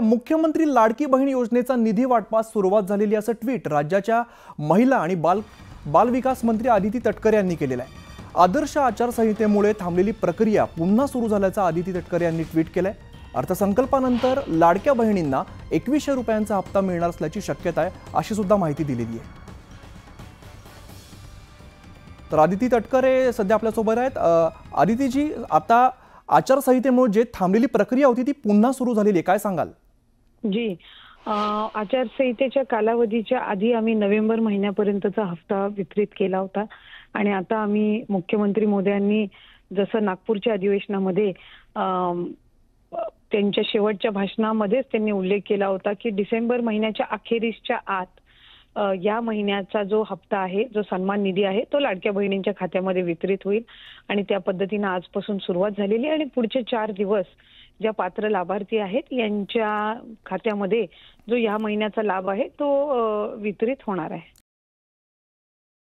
मुख्यमंत्री लाडकी बहीण योजनेचा निधी वाटपास सुरुवात झालेली असं ट्विट राज्याच्या महिला आणि बालविकास मंत्री आदिती तटकरे यांनी केलेलं आहे। आदर्श आचारसंहितेमुळे थांबलेली प्रक्रिया पुन्हा सुरू झाल्याचं आदिती तटकरे यांनी ट्विट केलंय। अर्थसंकल्पानंतर लाडक्या बहिणींना 2100 रुपयांचा हप्ता मिळणार असल्याची शक्यता आहे, अशी सुद्धा माहिती दिलेली आहे। तर आदिती तटकरे सध्या आपल्यासोबत आहेत। आदितीजी, आता आचारसंहितेमुळे जे थांबलेली प्रक्रिया होती ती पुन्हा सुरू झालेली आहे, काय सांगाल? जी, आचारसंहितेच्या कालावधीच्या आधी आम्ही नोव्हेंबर महिन्यापर्यंतचा हप्ता वितरित केला होता आणि आता आम्ही मुख्यमंत्री मोदयांनी जसं नागपूरच्या अधिवेशनामध्ये त्यांच्या शेवटच्या भाषणामध्येच त्यांनी उल्लेख केला होता की डिसेंबर महिन्याच्या अखेरीसच्या आत या महिन्याचा जो हप्ता आहे, जो सन्मान निधी आहे, तो लाडक्या बहिणींच्या खात्यामध्ये वितरित होईल आणि त्या पद्धतीने आजपासून सुरुवात झालेली आणि पुढचे 4 दिवस ज्या पात्र लाभार्थी आहेत यांच्या खात्यामध्ये जो या महिन्याचा लाभ आहे तो वितरित होणार आहे।